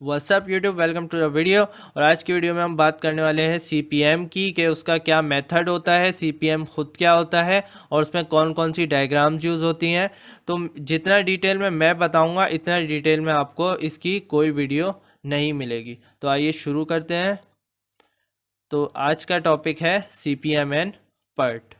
WhatsApp YouTube, welcome to the video. और आज की वीडियो में हम बात करने वाले हैं सीपीएम की, कि उसका क्या मेथड होता है, सीपीएम खुद क्या होता है और उसमें कौन कौन सी डायग्राम्स यूज़ होती हैं। तो जितना डिटेल में मैं बताऊंगा इतना डिटेल में आपको इसकी कोई वीडियो नहीं मिलेगी। तो आइए शुरू करते हैं। तो आज का टॉपिक है सीपीएम एंड पर्ट।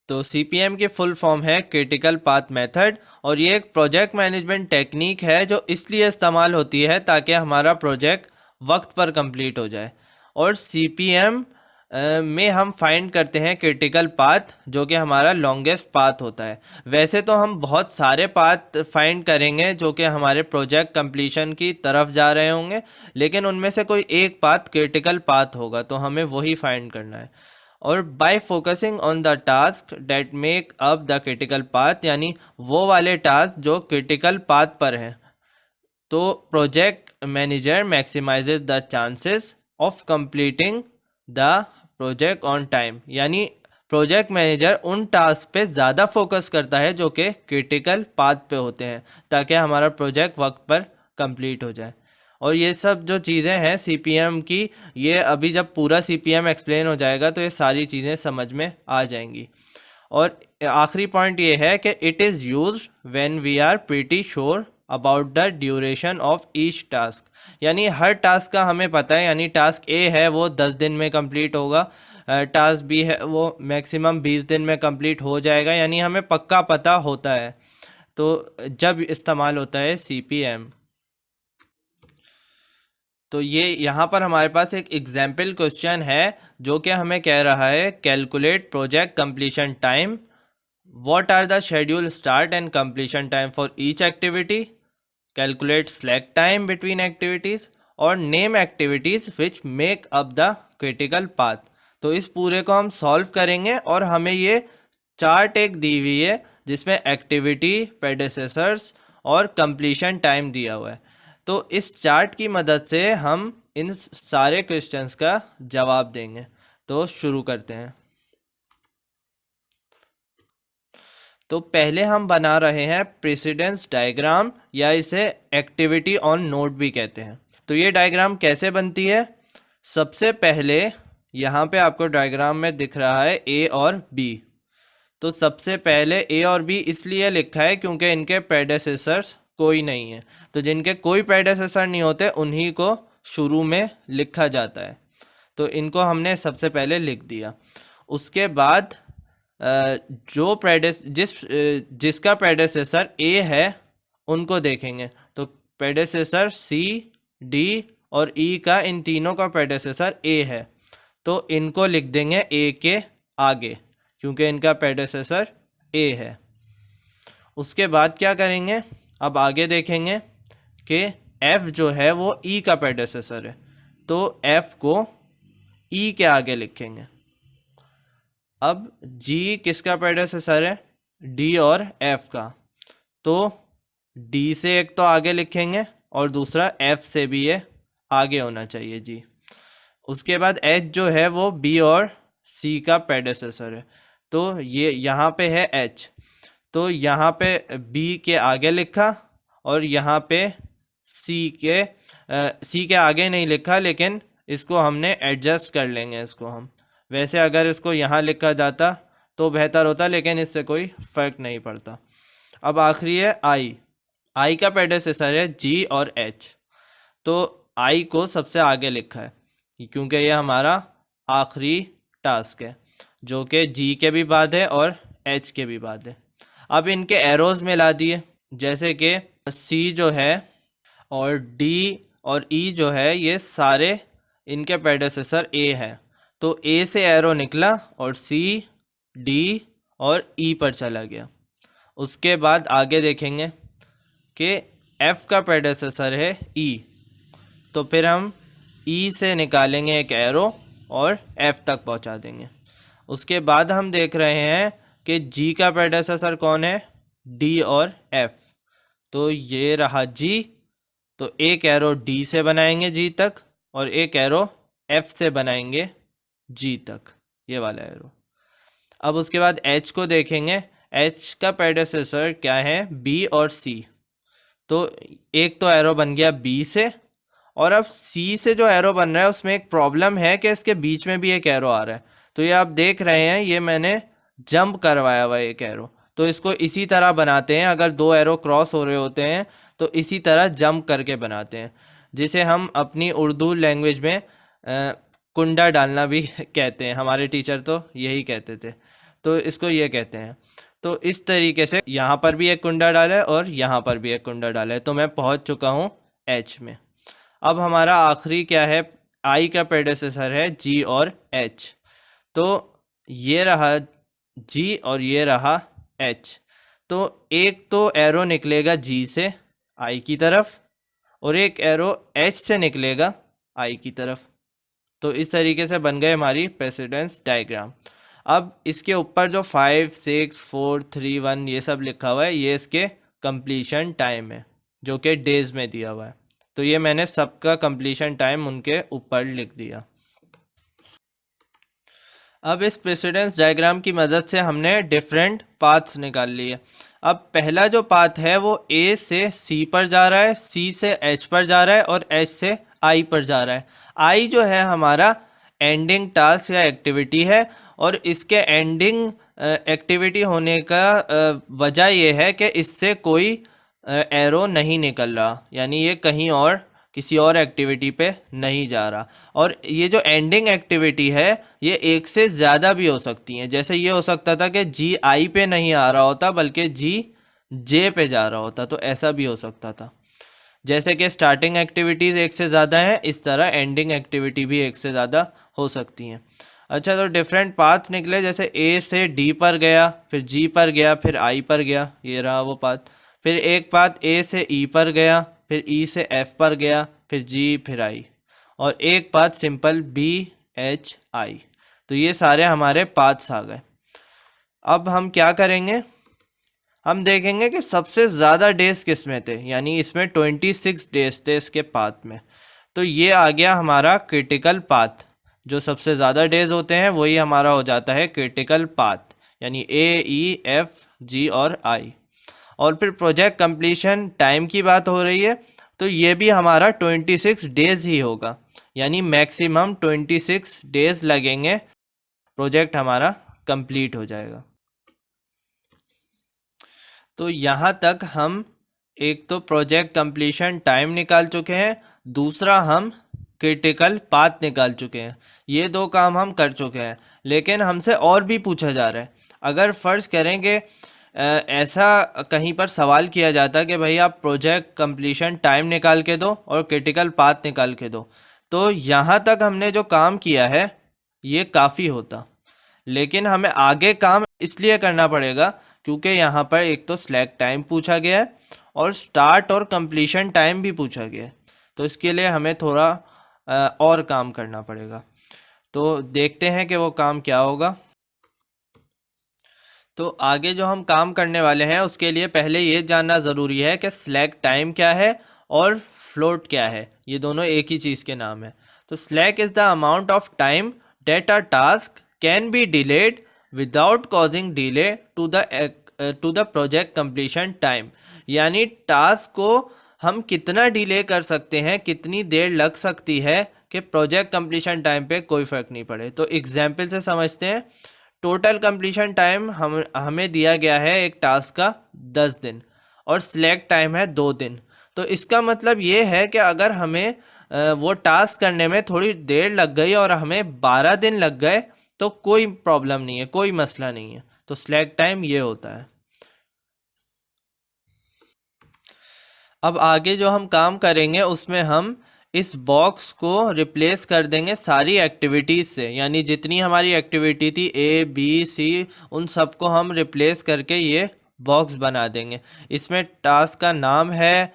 तो सीपीएम की फुल फॉर्म है क्रिटिकल पाथ मेथड, और ये एक प्रोजेक्ट मैनेजमेंट टेक्निक है जो इसलिए इस्तेमाल होती है ताकि हमारा प्रोजेक्ट वक्त पर कंप्लीट हो जाए। और सीपीएम में हम फाइंड करते हैं क्रिटिकल पाथ, जो कि हमारा लॉन्गेस्ट पाथ होता है। वैसे तो हम बहुत सारे पाथ फाइंड करेंगे जो कि हमारे प्रोजेक्ट कंप्लीशन की तरफ जा रहे होंगे, लेकिन उनमें से कोई एक पाथ क्रिटिकल पाथ होगा, तो हमें वही फाइंड करना है। और by focusing on the task that make up the critical path, यानी वो वाले टास्क जो क्रिटिकल पाथ पर हैं, तो project manager maximizes the chances of completing the project on time. यानी प्रोजेक्ट मैनेजर उन टास्क पे ज़्यादा फोकस करता है जो कि क्रिटिकल पाथ पे होते हैं, ताकि हमारा प्रोजेक्ट वक्त पर कंप्लीट हो जाए। और ये सब जो चीज़ें हैं सीपीएम की, ये अभी जब पूरा सीपीएम एक्सप्लेन हो जाएगा तो ये सारी चीज़ें समझ में आ जाएंगी। और आखिरी पॉइंट ये है कि it is used when we are pretty sure about the duration of each task. यानी हर टास्क का हमें पता है, यानी टास्क ए है वो 10 दिन में कंप्लीट होगा, टास्क बी है वो मैक्सिमम 20 दिन में कंप्लीट हो जाएगा, यानी हमें पक्का पता होता है। तो जब इस्तेमाल होता है सीपीएम, तो ये यहाँ पर हमारे पास एक एग्जाम्पल क्वेश्चन है जो कि हमें कह रहा है calculate project completion time, what are the schedule start and completion time for each activity, calculate slack time between activities, और name activities which make up the critical path. तो इस पूरे को हम सॉल्व करेंगे और हमें ये चार्ट एक दी हुई है जिसमें एक्टिविटी, प्रेडेसेसर्स और कंप्लीशन टाइम दिया हुआ है। तो इस चार्ट की मदद से हम इन सारे क्वेश्चंस का जवाब देंगे। तो शुरू करते हैं। तो पहले हम बना रहे हैं प्रेसिडेंस डायग्राम, या इसे एक्टिविटी ऑन नोट भी कहते हैं। तो ये डायग्राम कैसे बनती है? सबसे पहले यहाँ पे आपको डायग्राम में दिख रहा है ए और बी। तो सबसे पहले ए और बी इसलिए लिखा है क्योंकि इनके प्रेडेसेसर्स कोई नहीं है। तो जिनके कोई प्रेडेसेसर नहीं होते उन्हीं को शुरू में लिखा जाता है। तो इनको हमने सबसे पहले लिख दिया। उसके बाद जो जिसका प्रेडेसेसर ए है उनको देखेंगे। तो प्रेडेसेसर सी, डी और ई का, इन तीनों का प्रेडेसेसर ए है, तो इनको लिख देंगे ए के आगे क्योंकि इनका प्रेडेसेसर ए है। उसके बाद क्या करेंगे, अब आगे देखेंगे कि एफ जो है वो ई का प्रेडेसेसर है, तो एफ को ई के आगे लिखेंगे। अब जी किसका प्रेडेसेसर है? डी और एफ का, तो डी से एक तो आगे लिखेंगे और दूसरा एफ से भी ये आगे होना चाहिए जी। उसके बाद एच जो है वो बी और सी का प्रेडेसेसर है, तो ये यहाँ पे है एच, तो यहाँ पे बी के आगे लिखा और यहाँ पे सी के आगे नहीं लिखा, लेकिन इसको हमने एडजस्ट कर लेंगे इसको हम। वैसे अगर इसको यहाँ लिखा जाता तो बेहतर होता, लेकिन इससे कोई फर्क नहीं पड़ता। अब आखिरी है आई का प्रेडेसेसर है जी और एच, तो आई को सबसे आगे लिखा है क्योंकि ये हमारा आखिरी टास्क है जो कि जी के भी बाद है और एच के भी बाद है। अब इनके एरोज मिला दिए, जैसे कि सी जो है और डी और ई जो है ये सारे इनके प्रेडेसेसर ए है, तो ए से एरो निकला और सी, डी और ई पर चला गया। उसके बाद आगे देखेंगे कि एफ का प्रेडेसेसर है ई, तो फिर हम ई से निकालेंगे एक एरो और एफ तक पहुंचा देंगे। उसके बाद हम देख रहे हैं कि जी का प्रेडेसेसर कौन है? डी और एफ, तो ये रहा जी, तो एक एरो डी से बनाएंगे जी तक और एक एरो एफ से बनाएंगे जी तक, ये वाला एरो। अब उसके बाद एच को देखेंगे, एच का प्रेडेसेसर क्या है? बी और सी, तो एक तो एरो बन गया बी से, और अब सी से जो एरो बन रहा है उसमें एक प्रॉब्लम है कि इसके बीच में भी एक एरो आ रहा है। तो ये आप देख रहे हैं, ये मैंने जंप करवाया हुआ एक एरो। तो इसको इसी तरह बनाते हैं, अगर दो एरो क्रॉस हो रहे होते हैं तो इसी तरह जंप करके बनाते हैं, जिसे हम अपनी उर्दू लैंग्वेज में कुंडा डालना भी कहते हैं। हमारे टीचर तो यही कहते थे, तो इसको ये कहते हैं। तो इस तरीके से यहाँ पर भी एक कुंडा डाला है और यहाँ पर भी एक कुंडा डाला है, तो मैं पहुँच चुका हूँ एच में। अब हमारा आखिरी क्या है, आई का प्रेडेसेसर है जी और एच। तो ये रहा जी और ये रहा एच। तो एक तो एरो निकलेगा जी से आई की तरफ और एक एरो एच से निकलेगा आई की तरफ। तो इस तरीके से बन गए हमारी प्रेसिडेंस डायग्राम। अब इसके ऊपर जो 5, 6, 4, 3, 1 ये सब लिखा हुआ है, ये इसके कंप्लीशन टाइम है जो कि डेज में दिया हुआ है। तो ये मैंने सबका कंप्लीशन टाइम उनके ऊपर लिख दिया। अब इस प्रेसिडेंस डायग्राम की मदद से हमने डिफरेंट पाथ्स निकाल लिए। अब पहला जो पाथ है वो ए से सी पर जा रहा है, सी से एच पर जा रहा है और एच से आई पर जा रहा है। आई जो है हमारा एंडिंग टास्क या एक्टिविटी है, और इसके एंडिंग एक्टिविटी होने का वजह ये है कि इससे कोई एरो नहीं निकल रहा, यानी ये कहीं और किसी और एक्टिविटी पे नहीं जा रहा। और ये जो एंडिंग एक्टिविटी है ये एक से ज़्यादा भी हो सकती हैं। जैसे ये हो सकता था कि जी आई पे नहीं आ रहा होता बल्कि जी जे पे जा रहा होता, तो ऐसा भी हो सकता था। जैसे कि स्टार्टिंग एक्टिविटीज़ एक से ज़्यादा हैं, इस तरह एंडिंग एक्टिविटी भी एक से ज़्यादा हो सकती हैं। अच्छा, तो डिफरेंट पाथ निकले, जैसे ए से डी पर गया, फिर जी पर गया, फिर आई पर गया, ये रहा वो पाथ। फिर एक पाथ ए से ई पर गया, फिर ई से एफ पर गया, फिर जी, फिर आई, और एक path simple B H I. तो ये सारे हमारे पाथ्स आ गए। अब हम क्या करेंगे, हम देखेंगे कि सबसे ज़्यादा डेज किस में थे, यानी इसमें 26 डेज थे इसके पाथ में। तो ये आ गया हमारा क्रिटिकल पाथ। जो सबसे ज़्यादा डेज होते हैं वही हमारा हो जाता है क्रिटिकल पाथ, यानी ए, ई, एफ, जी और आई। और फिर प्रोजेक्ट कंप्लीशन टाइम की बात हो रही है, तो ये भी हमारा 26 डेज ही होगा, यानी मैक्सिमम 26 डेज लगेंगे, प्रोजेक्ट हमारा कंप्लीट हो जाएगा। तो यहाँ तक हम एक तो प्रोजेक्ट कंप्लीशन टाइम निकाल चुके हैं, दूसरा हम क्रिटिकल पाथ निकाल चुके हैं। ये दो काम हम कर चुके हैं, लेकिन हमसे और भी पूछा जा रहा है। अगर फ़र्ज़ करेंगे ऐसा कहीं पर सवाल किया जाता कि भाई आप प्रोजेक्ट कंप्लीशन टाइम निकाल के दो और क्रिटिकल पाथ निकाल के दो, तो यहाँ तक हमने जो काम किया है ये काफ़ी होता। लेकिन हमें आगे काम इसलिए करना पड़ेगा क्योंकि यहाँ पर एक तो स्लैक टाइम पूछा गया है और स्टार्ट और कंप्लीशन टाइम भी पूछा गया है। तो इसके लिए हमें थोड़ा और काम करना पड़ेगा। तो देखते हैं कि वो काम क्या होगा। तो आगे जो हम काम करने वाले हैं उसके लिए पहले ये जानना ज़रूरी है कि स्लैक टाइम क्या है और फ्लोट क्या है। ये दोनों एक ही चीज़ के नाम है। तो slack is the amount of time that a task can be delayed without causing delay to the project completion time, यानी टास्क को हम कितना डिले कर सकते हैं, कितनी देर लग सकती है कि प्रोजेक्ट कंप्लीशन टाइम पे कोई फ़र्क नहीं पड़े। तो एग्जाम्पल से समझते हैं। टोटल कंप्लीशन टाइम हमें दिया गया है एक टास्क का 10 दिन और सिलेक्ट टाइम है 2 दिन। तो इसका मतलब ये है कि अगर हमें वो टास्क करने में थोड़ी देर लग गई और हमें 12 दिन लग गए तो कोई प्रॉब्लम नहीं है, कोई मसला नहीं है। तो सिलेक्ट टाइम ये होता है। अब आगे जो हम काम करेंगे उसमें हम इस बॉक्स को रिप्लेस कर देंगे सारी एक्टिविटीज़ से, यानी जितनी हमारी एक्टिविटी थी ए बी सी उन सबको हम रिप्लेस करके ये बॉक्स बना देंगे। इसमें टास्क का नाम है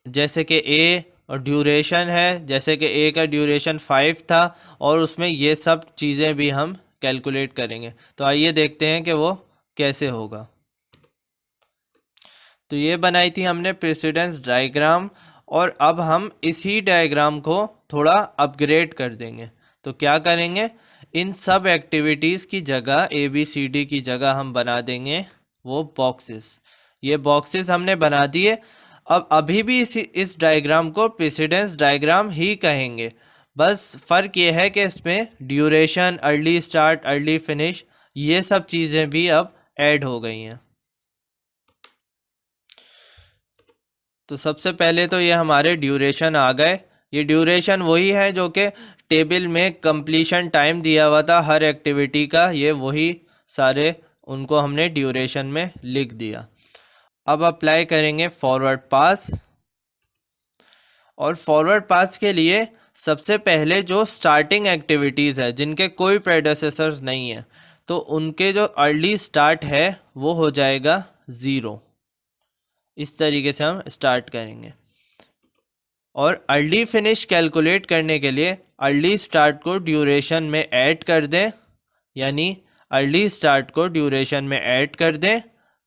जैसे कि ए, और ड्यूरेशन है जैसे कि ए का ड्यूरेशन 5 था, और उसमें ये सब चीज़ें भी हम कैलकुलेट करेंगे। तो आइए देखते हैं कि वो कैसे होगा। तो ये बनाई थी हमने प्रेसिडेंस डायग्राम, और अब हम इसी डायग्राम को थोड़ा अपग्रेड कर देंगे। तो क्या करेंगे, इन सब एक्टिविटीज़ की जगह ABCD की जगह हम बना देंगे वो बॉक्सेस। ये बॉक्सेस हमने बना दिए। अब अभी भी इस डायग्राम को प्रेसिडेंस डायग्राम ही कहेंगे, बस फ़र्क ये है कि इसमें duration, early start, early finish, ये सब चीज़ें भी अब ऐड हो गई हैं। तो सबसे पहले तो ये हमारे ड्यूरेशन आ गए। ये ड्यूरेशन वही है जो कि टेबल में कंप्लीशन टाइम दिया हुआ था हर एक्टिविटी का, ये वही सारे उनको हमने ड्यूरेशन में लिख दिया। अब अप्लाई करेंगे फॉरवर्ड पास। और फॉरवर्ड पास के लिए सबसे पहले जो स्टार्टिंग एक्टिविटीज़ है जिनके कोई प्रेडेसेसर्स नहीं है, तो उनके जो अर्ली स्टार्ट है वो हो जाएगा 0। इस तरीके से हम स्टार्ट करेंगे। और अर्ली फिनिश कैलकुलेट करने के लिए अर्ली स्टार्ट को ड्यूरेशन में ऐड कर दें, यानी अर्ली स्टार्ट को ड्यूरेशन में ऐड कर दें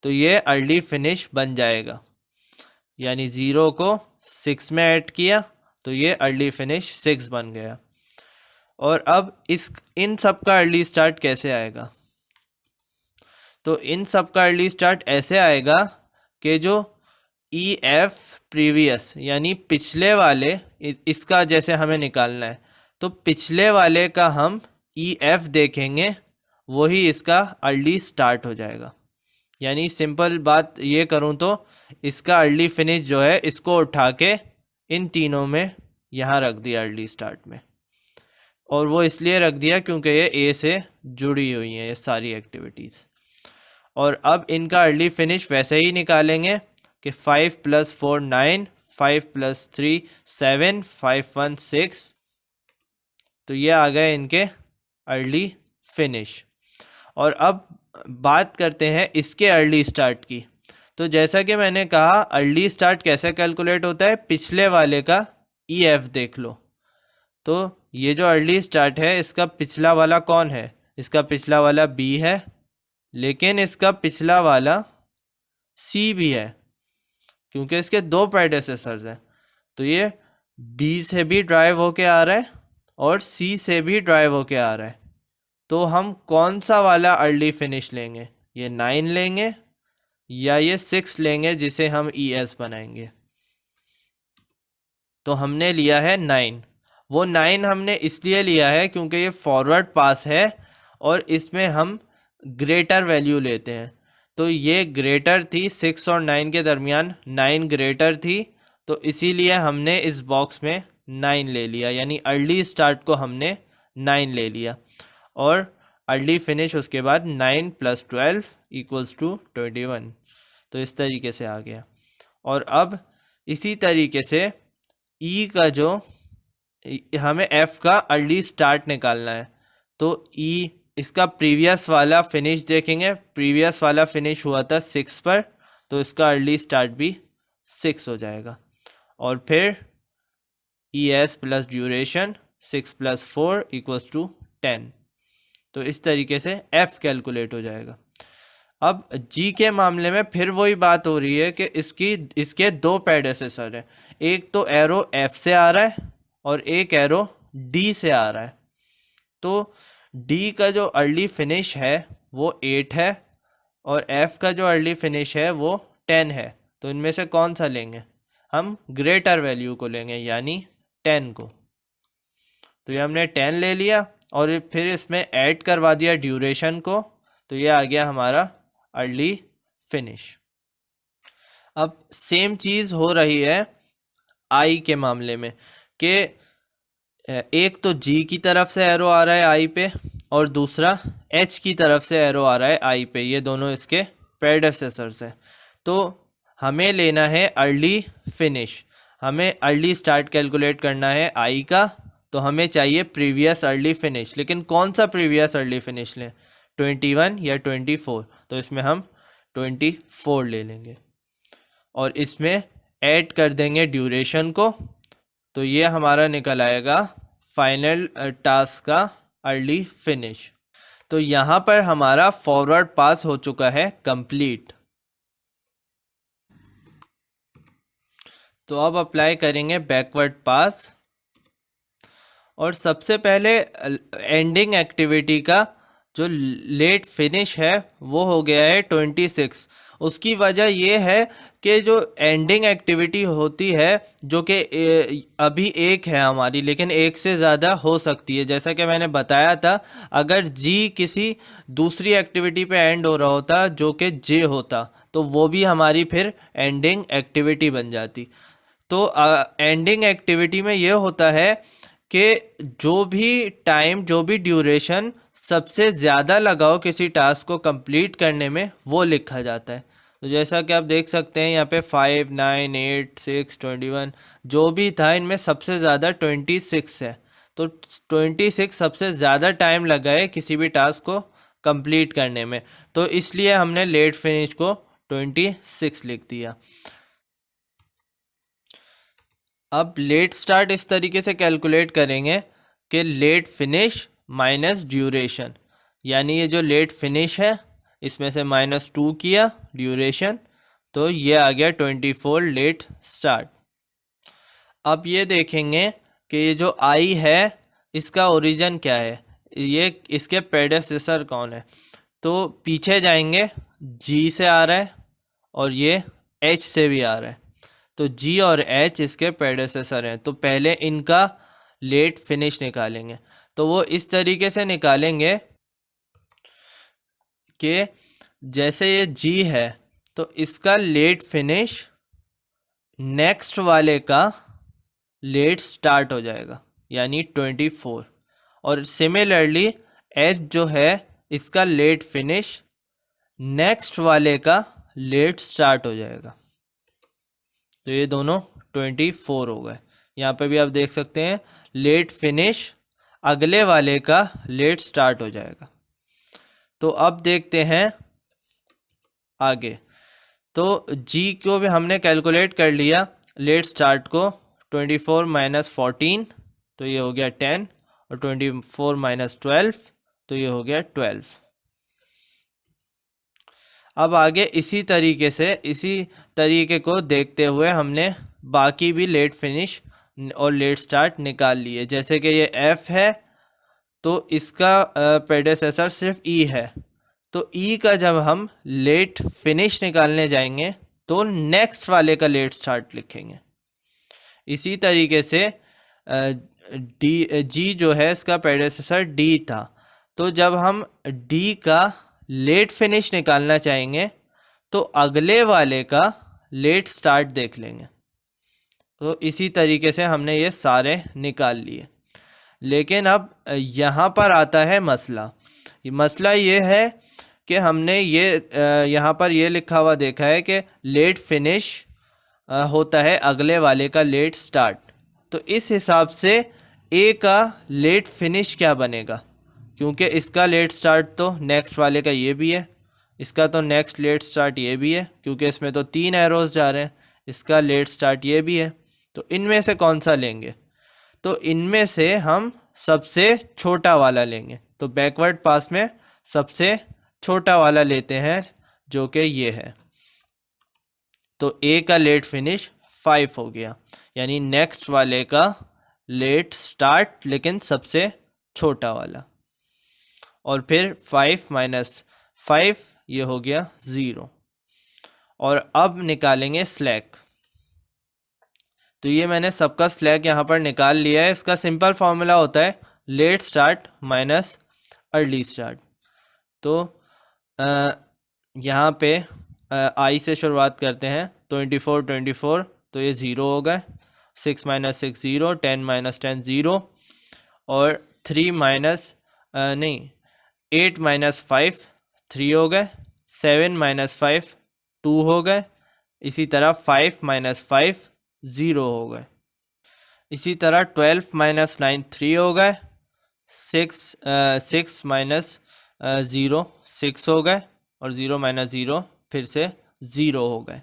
तो ये अर्ली फिनिश बन जाएगा। यानी 0 को 6 में ऐड किया तो ये अर्ली फिनिश 6 बन गया। और अब इन सब का अर्ली स्टार्ट कैसे आएगा? तो इन सब का अर्ली स्टार्ट ऐसे आएगा कि जो EF प्रीवियस यानी पिछले वाले, इसका जैसे हमें निकालना है तो पिछले वाले का हम EF देखेंगे, वही इसका अर्ली स्टार्ट हो जाएगा। यानी सिंपल बात ये करूँ तो इसका अर्ली फिनिश जो है इसको उठा के इन तीनों में यहाँ रख दिया अर्ली स्टार्ट में। और वो इसलिए रख दिया क्योंकि ये A से जुड़ी हुई हैं ये सारी एक्टिविटीज़। और अब इनका अर्ली फिनिश वैसे ही निकालेंगे कि 5 + 4 9, 5 + 3 7, 5 1 6। तो ये आ गए इनके अर्ली फिनिश। और अब बात करते हैं इसके अर्ली स्टार्ट की। तो जैसा कि मैंने कहा अर्ली स्टार्ट कैसे कैलकुलेट होता है, पिछले वाले का EF देख लो। तो ये जो अर्ली स्टार्ट है इसका पिछला वाला कौन है? इसका पिछला वाला B है, लेकिन इसका पिछला वाला C भी है क्योंकि इसके 2 प्रेडेसेसर्स हैं। तो ये B से भी ड्राइव होके आ रहा है और C से भी ड्राइव होके आ रहा है। तो हम कौन सा वाला अर्ली फिनिश लेंगे? ये 9 लेंगे या ये 6 लेंगे जिसे हम ES बनाएंगे? तो हमने लिया है 9। वो 9 हमने इसलिए लिया है क्योंकि ये फॉरवर्ड पास है और इसमें हम ग्रेटर वैल्यू लेते हैं। तो ये ग्रेटर थी, 6 और 9 के दरमियान 9 ग्रेटर थी, तो इसीलिए हमने इस बॉक्स में 9 ले लिया। यानी अर्ली स्टार्ट को हमने 9 ले लिया और अर्ली फिनिश उसके बाद 9 + 12 = 21। तो इस तरीके से आ गया। और अब इसी तरीके से E का जो हमें F का अर्ली स्टार्ट निकालना है, तो E इसका प्रीवियस वाला फिनिश देखेंगे। प्रीवियस वाला फिनिश हुआ था 6 पर, तो इसका अर्ली स्टार्ट भी 6 हो जाएगा। और फिर ES प्लस ड्यूरेशन 6 + 4 = 10। तो इस तरीके से F कैलकुलेट हो जाएगा। अब G के मामले में फिर वही बात हो रही है कि इसके 2 प्रेडेसेसर हैं। एक तो एरो F से आ रहा है और एक एरो D से आ रहा है। तो D का जो अर्ली फिनिश है वो 8 है और F का जो अर्ली फिनिश है वो 10 है। तो इनमें से कौन सा लेंगे? हम ग्रेटर वैल्यू को लेंगे, यानी 10 को। तो ये हमने 10 ले लिया और फिर इसमें ऐड करवा दिया ड्यूरेशन को, तो ये आ गया हमारा अर्ली फिनिश। अब सेम चीज़ हो रही है I के मामले में कि एक तो G की तरफ से एरो आ रहा है I पे और दूसरा H की तरफ से एरो आ रहा है I पे। ये दोनों इसके प्रेडेसेसर्स हैं। तो हमें लेना है अर्ली फिनिश। हमें अर्ली स्टार्ट कैलकुलेट करना है I का, तो हमें चाहिए प्रीवियस अर्ली फिनिश। लेकिन कौन सा प्रीवियस अर्ली फिनिश लें, 21 या 24? तो इसमें हम 24 ले लेंगे और इसमें ऐड कर देंगे ड्यूरेशन को। तो ये हमारा निकल आएगा फाइनल टास्क का अर्ली फिनिश। तो यहाँ पर हमारा फॉरवर्ड पास हो चुका है कंप्लीट। तो अब अप्लाई करेंगे बैकवर्ड पास। और सबसे पहले एंडिंग एक्टिविटी का जो लेट फिनिश है वो हो गया है 26 उसकी वजह ये है कि जो एंडिंग एक्टिविटी होती है जो कि अभी एक है हमारी, लेकिन एक से ज़्यादा हो सकती है। जैसा कि मैंने बताया था, अगर जी किसी दूसरी एक्टिविटी पे एंड हो रहा होता जो कि जे होता, तो वो भी हमारी फिर एंडिंग एक्टिविटी बन जाती। तो एंडिंग एक्टिविटी में ये होता है कि जो भी टाइम, जो भी ड्यूरेशन सबसे ज़्यादा लगाओ किसी टास्क को कंप्लीट करने में, वो लिखा जाता है। तो जैसा कि आप देख सकते हैं यहाँ पे 5, 9, 8, 6, 21 जो भी था, इनमें सबसे ज़्यादा 26 है। तो 26 सबसे ज़्यादा टाइम लगा है किसी भी टास्क को कंप्लीट करने में, तो इसलिए हमने लेट फिनिश को 26 लिख दिया। अब लेट स्टार्ट इस तरीके से कैलकुलेट करेंगे कि लेट फिनिश माइनस ड्यूरेशन, यानी ये जो लेट फिनिश है इसमें से -2 किया ड्यूरेशन, तो ये आ गया 24 लेट स्टार्ट। अब ये देखेंगे कि ये जो आई है इसका ओरिजिन क्या है, ये इसके प्रेडेसेसर कौन है। तो पीछे जाएंगे, जी से आ रहा है और ये एच से भी आ रहा है, तो जी और एच इसके प्रेडेसेसर हैं। तो पहले इनका लेट फिनिश निकालेंगे। तो वो इस तरीके से निकालेंगे कि जैसे ये जी है तो इसका लेट फिनिश नेक्स्ट वाले का लेट स्टार्ट हो जाएगा, यानी 24। और सिमिलरली एच जो है इसका लेट फिनिश नेक्स्ट वाले का लेट स्टार्ट हो जाएगा। तो ये दोनों 24 हो गए। यहाँ पे भी आप देख सकते हैं लेट फिनिश अगले वाले का लेट स्टार्ट हो जाएगा। तो अब देखते हैं आगे। तो जी को भी हमने कैलकुलेट कर लिया, लेट स्टार्ट को 24 - 14 तो ये हो गया 10, और 24 - 12 तो ये हो गया 12। अब आगे इसी तरीके को देखते हुए हमने बाकी भी लेट फिनिश और लेट स्टार्ट निकाल लिए। जैसे कि ये एफ है तो इसका प्रेडेसेसर सिर्फ ई है, तो ई का जब हम लेट फिनिश निकालने जाएंगे तो नेक्स्ट वाले का लेट स्टार्ट लिखेंगे। इसी तरीके से डी जी जो है इसका प्रेडेसेसर डी था, तो जब हम डी का लेट फिनिश निकालना चाहेंगे तो अगले वाले का लेट स्टार्ट देख लेंगे। तो इसी तरीके से हमने ये सारे निकाल लिए। लेकिन अब यहाँ पर आता है मसला। मसला ये है कि हमने ये यहाँ पर ये लिखा हुआ देखा है कि लेट फिनिश होता है अगले वाले का लेट स्टार्ट। तो इस हिसाब से ए का लेट फिनिश क्या बनेगा, क्योंकि इसका लेट स्टार्ट तो नेक्स्ट वाले का ये भी है, इसका तो नेक्स्ट लेट स्टार्ट ये भी है, क्योंकि इसमें तो 3 एरोज जा रहे हैं, इसका लेट स्टार्ट ये भी है। तो इनमें से कौन सा लेंगे, तो इनमें से हम सबसे छोटा वाला लेंगे। तो बैकवर्ड पास में सबसे छोटा वाला लेते हैं जो कि ये है। तो ए का लेट फिनिश 5 हो गया, यानी नेक्स्ट वाले का लेट स्टार्ट लेकिन सबसे छोटा वाला। और फिर 5 - 5 ये हो गया 0। और अब निकालेंगे स्लैक। तो ये मैंने सबका स्लैक यहाँ पर निकाल लिया है। इसका सिंपल फॉर्मूला होता है let start minus early start. तो यहाँ पे आई से शुरुआत करते हैं, 24 तो ये 0 हो गए, 6 - 6 0, 10 - 10 0, और 8 - 5 3 हो गए, 7 - 5 2 हो गए, इसी तरह 5 - 5 0 हो गए, इसी तरह 12 - 9 3 हो गए, 6 - 0 6 हो गए, और 0 - 0 फिर से 0 हो गए।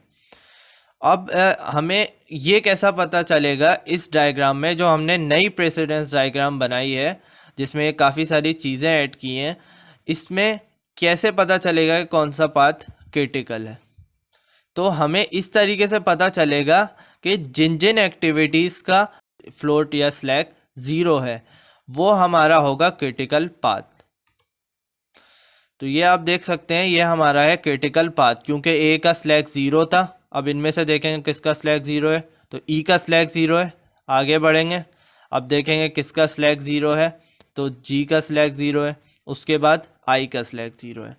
अब हमें ये कैसा पता चलेगा इस डायग्राम में, जो हमने नई प्रेसिडेंस डायग्राम बनाई है जिसमें काफ़ी सारी चीज़ें ऐड की हैं, इसमें कैसे पता चलेगा कि कौन सा पाथ क्रिटिकल है। तो हमें इस तरीके से पता चलेगा कि जिन जिन एक्टिविटीज़ का फ्लोट या स्लैक 0 है वो हमारा होगा क्रिटिकल पाथ। तो ये आप देख सकते हैं, ये हमारा है क्रिटिकल पाथ, क्योंकि ए का स्लैक 0 था। अब इनमें से देखेंगे किसका स्लैक 0 है, तो ई का स्लैक 0 है। आगे बढ़ेंगे, अब देखेंगे किसका स्लैक 0 है, तो जी का स्लैक 0 है। उसके बाद आई का स्लैक 0 है।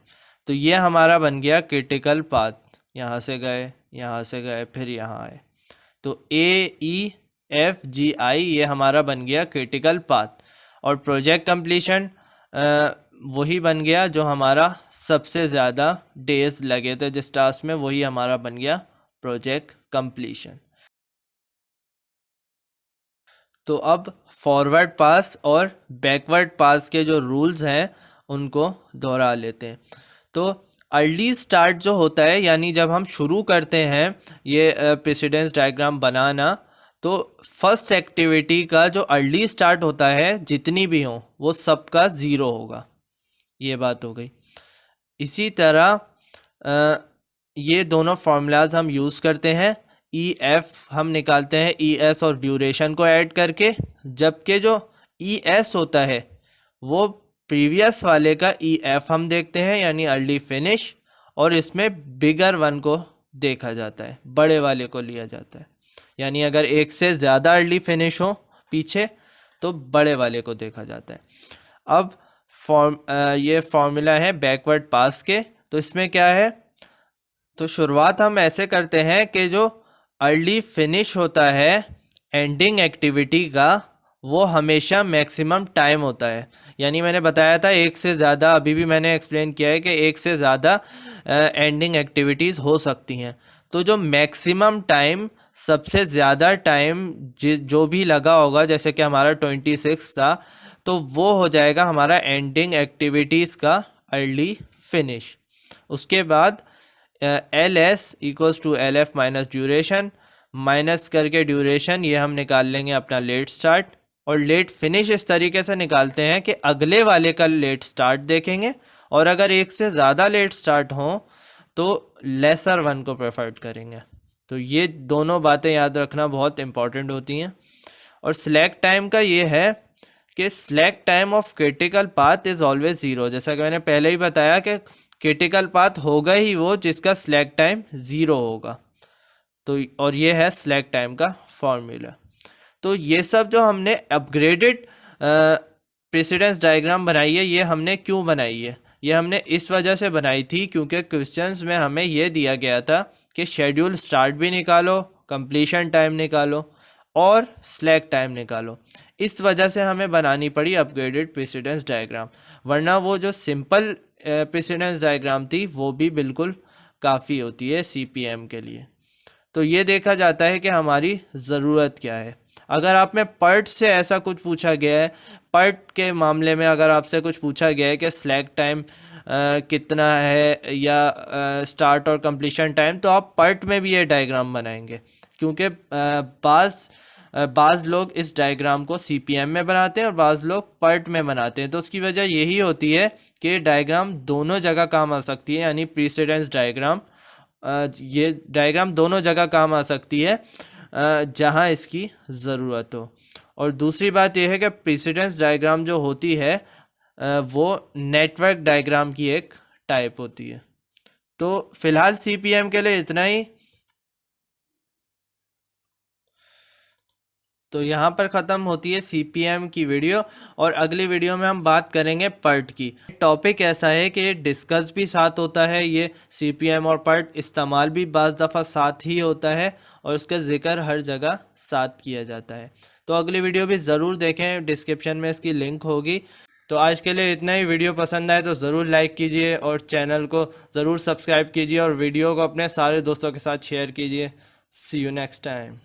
तो ये हमारा बन गया क्रिटिकल पाथ। यहाँ से गए, यहाँ से गए, फिर यहाँ आए, तो ए ई एफ जी आई ये हमारा बन गया क्रिटिकल पाथ। और प्रोजेक्ट कंप्लीशन वही बन गया जो हमारा सबसे ज़्यादा डेज लगे थे जिस टास्क में, वही हमारा बन गया प्रोजेक्ट कंप्लीशन। तो अब फॉरवर्ड पास और बैकवर्ड पास के जो रूल्स हैं उनको दोहरा लेते हैं। तो अर्ली स्टार्ट जो होता है, यानी जब हम शुरू करते हैं ये प्रेसिडेंस डायग्राम बनाना, तो फर्स्ट एक्टिविटी का जो अर्ली स्टार्ट होता है जितनी भी हो वो सबका 0 होगा। ये बात हो गई। इसी तरह ये दोनों फार्मूलाज हम यूज़ करते हैं। ई एफ हम निकालते हैं ई एस और ड्यूरेशन को ऐड करके, जबकि जो ई एस होता है वो प्रीवियस वाले का ई एफ हम देखते हैं, यानी अर्ली फिनिश, और इसमें बिगर वन को देखा जाता है, बड़े वाले को लिया जाता है। यानी अगर एक से ज़्यादा अर्ली फिनिश हो पीछे तो बड़े वाले को देखा जाता है। अब ये फॉर्मूला है बैकवर्ड पास के। तो इसमें क्या है, तो शुरुआत हम ऐसे करते हैं कि जो अर्ली फिनिश होता है एंडिंग एक्टिविटी का, वो हमेशा मैक्सिमम टाइम होता है। यानी मैंने बताया था एक से ज़्यादा, अभी भी मैंने एक्सप्लेन किया है कि एक से ज़्यादा एंडिंग एक्टिविटीज़ हो सकती हैं। तो जो मैक्सिमम टाइम, सबसे ज़्यादा टाइम जो भी लगा होगा, जैसे कि हमारा 26 था, तो वो हो जाएगा हमारा एंडिंग एक्टिविटीज़ का अर्ली फिनिश। उसके बाद L S equals to L F minus duration, minus करके ड्यूरेशन ये हम निकाल लेंगे अपना लेट स्टार्ट। और लेट फिनिश इस तरीके से निकालते हैं कि अगले वाले का लेट स्टार्ट देखेंगे, और अगर एक से ज़्यादा लेट स्टार्ट हो तो लेसर वन को प्रेफर्ड करेंगे। तो ये दोनों बातें याद रखना बहुत इंपॉर्टेंट होती हैं। और स्लैक टाइम का ये है कि slack time of critical path is always 0। जैसा कि मैंने पहले ही बताया कि क्रिटिकल पाथ होगा ही वो जिसका स्लैक टाइम 0 होगा। तो और ये है स्लैक टाइम का फॉर्मूला। तो ये सब जो हमने अपग्रेडेड प्रेसिडेंस डायग्राम बनाई है, ये हमने क्यों बनाई है? ये हमने इस वजह से बनाई थी क्योंकि क्वेश्चंस में हमें ये दिया गया था कि शेड्यूल स्टार्ट भी निकालो, कंप्लीशन टाइम निकालो और स्लैक टाइम निकालो। इस वजह से हमें बनानी पड़ी अपग्रेडेड प्रेसिडेंस डायग्राम, वरना वो जो सिंपल प्रेसिडेंस डायग्राम थी वो भी बिल्कुल काफ़ी होती है सीपीएम के लिए। तो ये देखा जाता है कि हमारी ज़रूरत क्या है। अगर आप में पर्ट से ऐसा कुछ पूछा गया है, पर्ट के मामले में अगर आपसे कुछ पूछा गया है कि स्लैक टाइम कितना है या स्टार्ट और कंप्लीशन टाइम, तो आप पर्ट में भी ये डायग्राम बनाएंगे, क्योंकि बाज़ लोग इस डायग्राम को सीपीएम में बनाते हैं और बाज़ लोग पर्ट में बनाते हैं। तो उसकी वजह यही होती है कि डायग्राम दोनों जगह काम आ सकती है, यानी प्रीसिडेंस डायग्राम, ये डायग्राम दोनों जगह काम आ सकती है जहां इसकी ज़रूरत हो। और दूसरी बात यह है कि प्रेसिडेंस डायग्राम जो होती है वो नेटवर्क डायग्राम की एक टाइप होती है। तो फिलहाल सीपीएम के लिए इतना ही। तो यहाँ पर ख़त्म होती है सीपीएम की वीडियो, और अगली वीडियो में हम बात करेंगे पर्ट की। टॉपिक ऐसा है कि डिस्कस भी साथ होता है, ये सीपीएम और पर्ट इस्तेमाल भी बाज़ दफ़ा साथ ही होता है, और उसका जिक्र हर जगह साथ किया जाता है। तो अगली वीडियो भी ज़रूर देखें, डिस्क्रिप्शन में इसकी लिंक होगी। तो आज के लिए इतना ही। वीडियो पसंद आए तो ज़रूर लाइक कीजिए और चैनल को ज़रूर सब्सक्राइब कीजिए और वीडियो को अपने सारे दोस्तों के साथ शेयर कीजिए। सी यू नेक्स्ट टाइम।